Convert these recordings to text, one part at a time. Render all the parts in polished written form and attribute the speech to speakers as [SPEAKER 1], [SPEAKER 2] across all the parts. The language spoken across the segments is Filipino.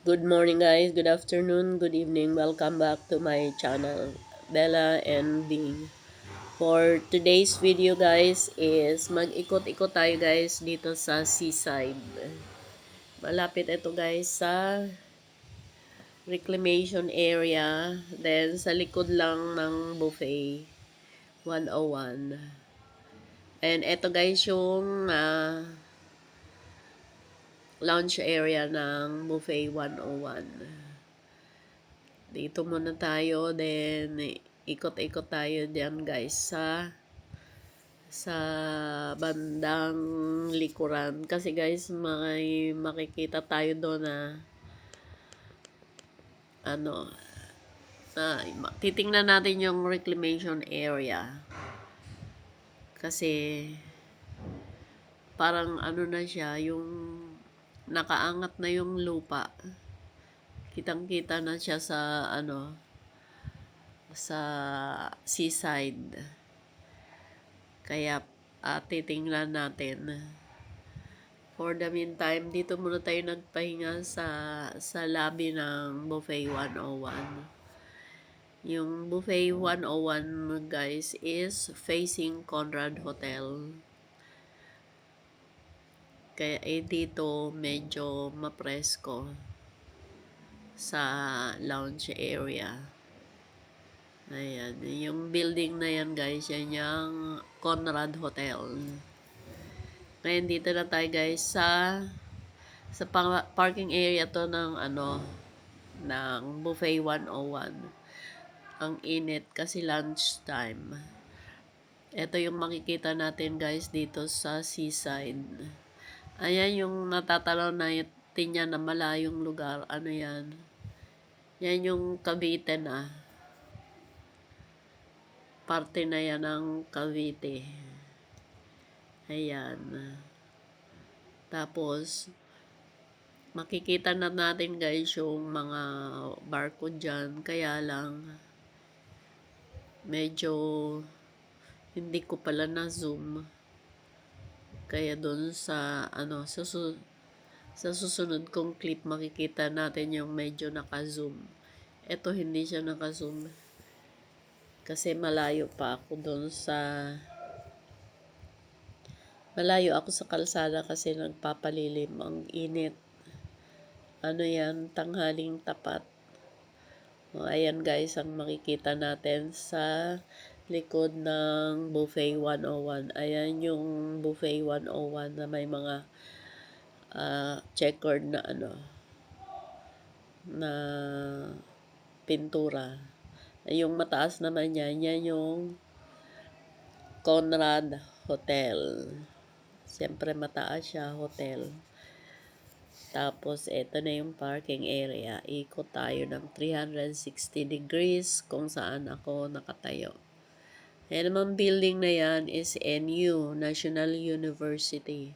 [SPEAKER 1] Good morning guys, good afternoon, good evening. Welcome back to my channel, Bella and Bing. For today's video guys is mag-ikot-ikot tayo guys dito sa seaside. Malapit ito guys sa reclamation area. Then sa likod lang ng buffet 101. And ito guys yung lounge area ng buffet 101. Dito muna tayo, then ikot-ikot tayo diyan guys sa bandang likuran. Kasi guys, may makikita tayo doon na titingnan natin yung reclamation area. Kasi parang na siya, yung nakaangat na yung lupa. Kitang-kita na siya sa seaside. Kaya titingnan natin. For the meantime, dito muna tayo nagpahinga sa lobby ng Buffet 101. Yung Buffet 101 guys is facing Conrad Hotel. Kaya dito medyo mapresko sa lounge area. Ayan, yung building na yan guys, yan yung Conrad Hotel. Ngayon dito na tayo guys sa parking area to ng ng Buffet 101. Ang init kasi lunch time. Ito yung makikita natin guys dito sa seaside. Ayan yung natatanaw natin yan na malayong lugar. Ano yan? Yan yung Cavite na. Parte na yan ng Cavite. Ayan. Tapos, makikita na natin guys yung mga barko dyan. Kaya lang, medyo hindi ko pala na zoom. Kaya doon sa sa susunod kong clip makikita natin yung medyo naka-zoom. Ito hindi siya naka-zoom. Kasi malayo ako sa kalsada kasi nagpapalilim. Ang init. Yan, tanghaling tapat. Ayan guys, ang makikita natin sa likod ng Buffet 101. Ayan yung Buffet 101 na may mga checkered na na pintura. Yung mataas naman yan yung Conrad Hotel. Siyempre mataas siya, hotel. Tapos ito na yung parking area. Ikot tayo ng 360 degrees kung saan ako nakatayo. Ayan naman building na yan is NU, National University.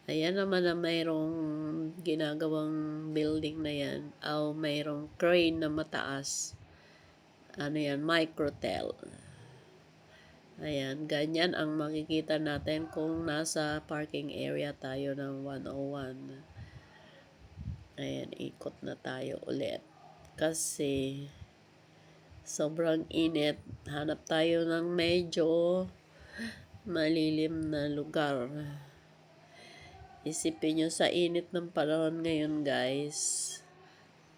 [SPEAKER 1] Ayan naman na mayroong ginagawang building na yan. Mayroong crane na mataas. Yan, Microtel. Ayan, ganyan ang makikita natin kung nasa parking area tayo ng 101. Ayan, ikot na tayo ulit. Kasi sobrang init. Hanap tayo ng medyo malilim na lugar. Isipin nyo sa init ng panahon ngayon guys.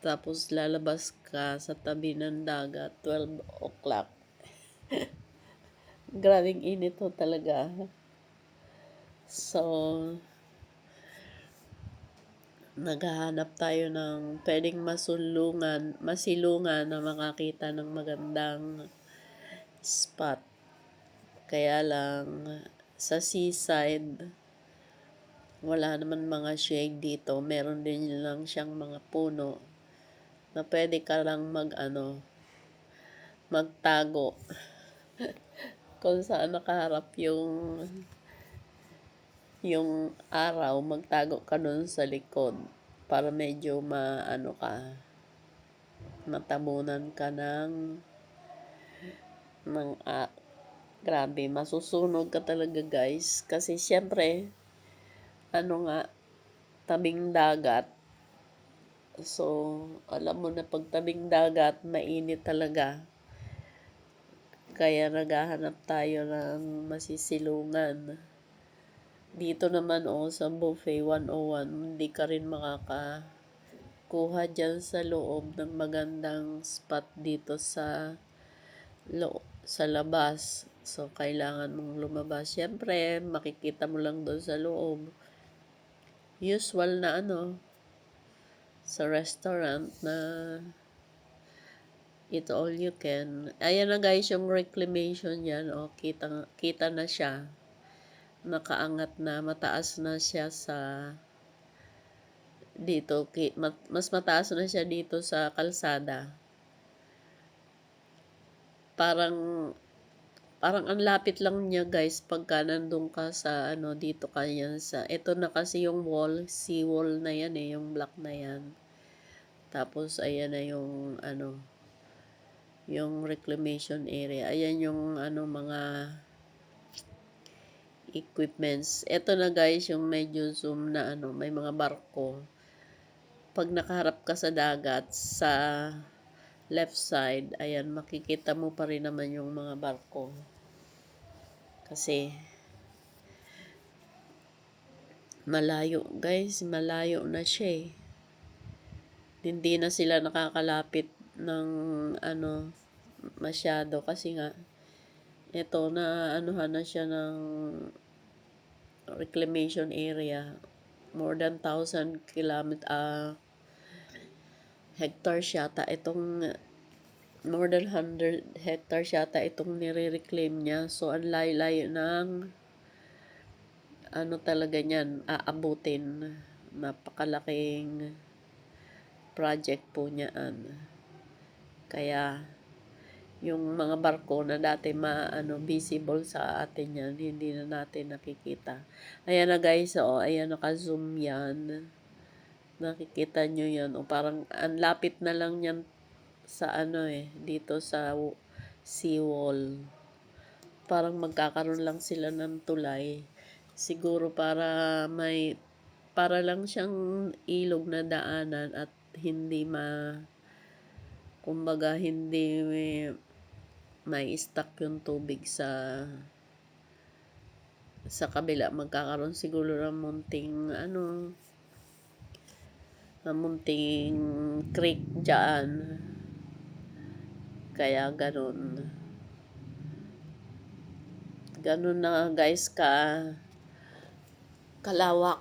[SPEAKER 1] Tapos lalabas ka sa tabi ng dagat 12 o'clock. Grabing init ho talaga. So, naghahanap tayo ng pwedeng masilungan na makakita ng magandang spot. Kaya lang, sa seaside, wala naman mga shade dito. Meron din lang siyang mga puno na pwede ka lang magtago. Kung saan nakaharap yung araw, magtago ka doon sa likod para medyo matabunan ka grabe, masusunog ka talaga guys. Kasi syempre, tabing dagat, So, alam mo na pagtabing dagat, mainit talaga. Kaya naghahanap tayo ng masisilungan. Dito naman sa Buffet 101, hindi ka rin makakakuha dyan sa loob ng magandang spot dito sa labas. So, kailangan mong lumabas. Siyempre, makikita mo lang doon sa loob. Usual na sa restaurant na eat all you can. Ayan na guys, yung reclamation yan. Kita na siya. Nakaangat na, mataas na siya dito. Mas mataas na siya dito sa kalsada. Parang ang lapit lang niya guys pagka nandun ka sa dito ka yan ito na kasi yung seawall na yan yung black na yan. Tapos ayan na yung yung reclamation area. Ayan yung mga equipments. Ito na guys yung medyo zoom na may mga barko. Pag nakaharap ka sa dagat sa left side, ayan makikita mo pa rin naman yung mga barko. Kasi malayo guys, malayo na siya Hindi na sila nakakalapit ng masyado kasi nga ito na na siya ng reclamation area. More than 1,000 hectares yata itong more than 100 hectares yata itong nire-reclaim niya. So, ang layo-layo ng talaga niyan aabutin. Napakalaking project po niyan. Kaya, yung mga barko na dati visible sa atin yan, hindi na natin nakikita. Ayan na guys, ayan naka-zoom yan. Nakikita nyo yan. Parang ang lapit na lang yan sa dito sa seawall. Parang magkakaroon lang sila ng tulay. Siguro para lang siyang ilog na daanan at hindi kumbaga hindi may stuck yung tubig sa kabila. Magkakaroon siguro ng munting creek dyan. Kaya ganun na guys kalawak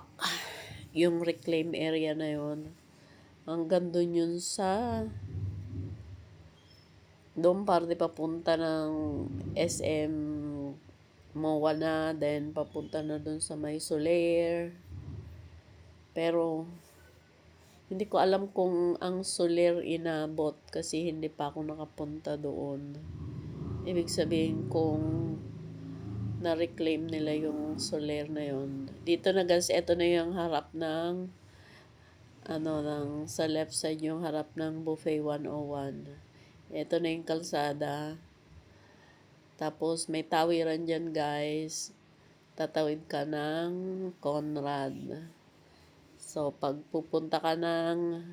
[SPEAKER 1] yung reclaim area na yon. Hanggang dun yun doon parte papunta ng SM MOA na, then papunta na doon sa may Soler. Pero hindi ko alam kung ang Soler inabot kasi hindi pa ako nakapunta doon. Ibig sabihin kung na-reclaim nila yung Soler na yon. Dito na guys, ito na yung harap ng sa left side yung harap ng Buffet 101. Ito na yung kalsada. Tapos may tawiran dyan guys. Tatawid ka ng Conrad. So pag pupunta ka ng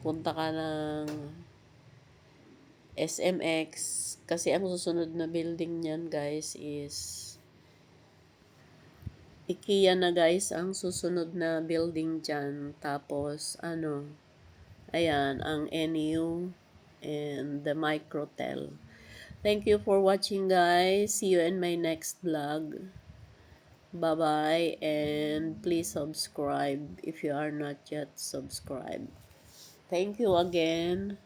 [SPEAKER 1] punta ka ng SMX kasi ang susunod na building niyan guys is IKEA na guys ang susunod na building dyan. Tapos ayan, ang NU and the Microtel. Thank you for watching guys. See you in my next vlog. Bye-bye and please subscribe if you are not yet subscribed. Thank you again.